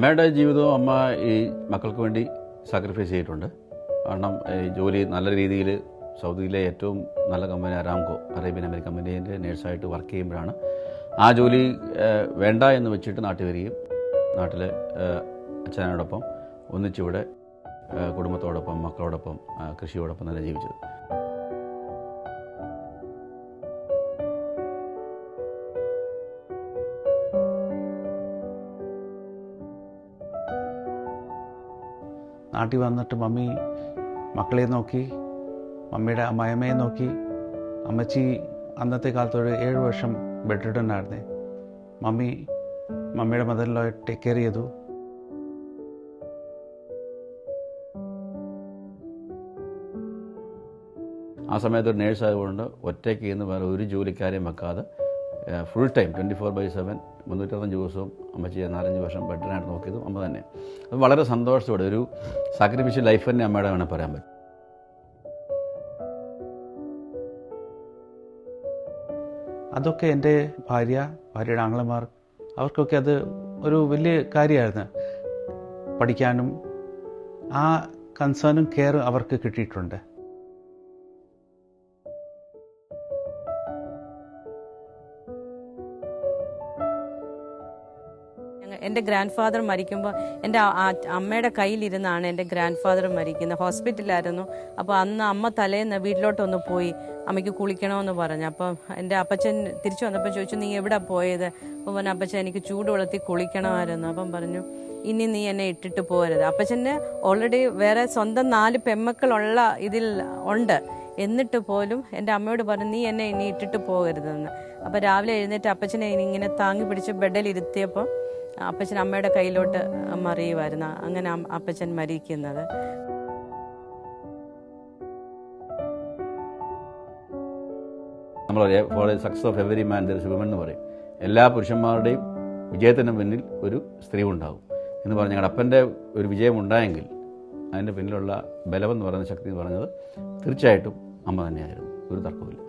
അമ്മയുടെ ജീവിതവും അമ്മ ഈ മക്കൾക്ക് വേണ്ടി സാക്രിഫൈസ് ചെയ്തിട്ടുണ്ട്. കാരണം ഈ ജോലി നല്ല രീതിയിൽ സൗദിയിലെ ഏറ്റവും നല്ല കമ്പനി അരാംകോ, അറേബ്യൻ അമേരിക്കൻ കമ്പനീൻ്റെ നേഴ്സായിട്ട് വർക്ക് ചെയ്യുമ്പോഴാണ് ആ ജോലി വേണ്ട എന്ന് വെച്ചിട്ട് നാട്ടിൽ വരികയും നാട്ടിൽ അച്ഛനോടൊപ്പം ഒന്നിച്ചിവിടെ കുടുംബത്തോടൊപ്പം മക്കളോടൊപ്പം കൃഷിയോടൊപ്പം തന്നെ ജീവിച്ചത്. നാട്ടിൽ വന്നിട്ട് മമ്മി മക്കളെ നോക്കി, മമ്മിയുടെ അമ്മായിയമ്മയെ നോക്കി. അമ്മച്ചി അന്നത്തെ കാലത്തൊരു 7 വർഷം ബെഡ് റിഡൻ ആയിരുന്നേ. മമ്മിയുടെ മദറിലോ ടേക്ക് കെയർ ചെയ്തു. ആ സമയത്ത് ഒരു നേഴ്സ് ആയതുകൊണ്ട് ഒറ്റയ്ക്ക് ഇന്ന് വേറെ ഒരു ജോലിക്കാരെയും വെക്കാതെ ഫുൾ ടൈം 24/7 365 ദിവസവും അമ്മച്ചിയെ 4-5 വർഷം ബെഡിനായിട്ട് നോക്കിയതും അമ്മ തന്നെ. അത് വളരെ സന്തോഷത്തോടെ ഒരു സാക്രിഫിഷ്യൽ ലൈഫ് തന്നെ അമ്മയുടെ വേണം പറയാൻ പറ്റും. അതൊക്കെ എൻ്റെ ഭാര്യയുടെ ആങ്ങളമാർ അവർക്കൊക്കെ അത് ഒരു വലിയ കാര്യമായിരുന്നു. പഠിക്കാനും ആ കൺസേണും കെയറും അവർക്ക് കിട്ടിയിട്ടുണ്ട്. എൻ്റെ ഗ്രാൻഡ് ഫാദർ മരിക്കുമ്പോൾ എൻ്റെ അമ്മയുടെ കയ്യിലിരുന്നാണ് എൻ്റെ ഗ്രാൻഡ് ഫാദർ മരിക്കുന്നത്. ഹോസ്പിറ്റലായിരുന്നു. അപ്പോൾ അന്ന് അമ്മ തലേന്ന് വീട്ടിലോട്ടൊന്ന് പോയി അമ്മയ്ക്ക് കുളിക്കണമെന്ന് പറഞ്ഞു. അപ്പം എൻ്റെ അപ്പച്ചൻ തിരിച്ചു വന്നപ്പോൾ ചോദിച്ചു, നീ എവിടെ പോയത്? അപ്പോൾ പറഞ്ഞു, അപ്പച്ചൻ എനിക്ക് ചൂടുവെള്ളത്തിൽ കുളിക്കണമായിരുന്നു. അപ്പം പറഞ്ഞു, ഇനി നീ എന്നെ ഇട്ടിട്ട് പോകരുത്. അപ്പച്ചന് ഓൾറെഡി വേറെ സ്വന്തം 4 പെമ്മക്കളുള്ള ഇതിൽ ഉണ്ട്. എന്നിട്ട് പോലും എൻ്റെ അമ്മയോട് പറഞ്ഞു, നീ എന്നെ ഇനി ഇട്ടിട്ട് പോകരുതെന്ന്. അപ്പോൾ രാവിലെ എഴുന്നേറ്റ് അപ്പച്ചനെ ഇങ്ങനെ താങ്ങി പിടിച്ച് ബെഡിൽ ഇരുത്തിയപ്പോൾ അപ്പച്ചൻ അമ്മയുടെ കയ്യിലോട്ട് മറിയുമായിരുന്നു. അങ്ങനെ അപ്പച്ചൻ മരിക്കുന്നത്. നമ്മൾ for the success of every man there is a woman എന്ന് പറയും. എല്ലാ പുരുഷന്മാരുടെയും വിജയത്തിന് പിന്നിൽ ഒരു സ്ത്രീ ഉണ്ടാകും എന്ന് പറഞ്ഞ് ഞങ്ങളുടെ അപ്പൻ്റെ ഒരു വിജയം ഉണ്ടായെങ്കിൽ അതിൻ്റെ പിന്നിലുള്ള ബലമെന്ന് പറയുന്ന ശക്തി എന്ന് പറഞ്ഞത് തീർച്ചയായിട്ടും അമ്മ തന്നെയായിരുന്നു. ഒരു തർക്കമില്ല.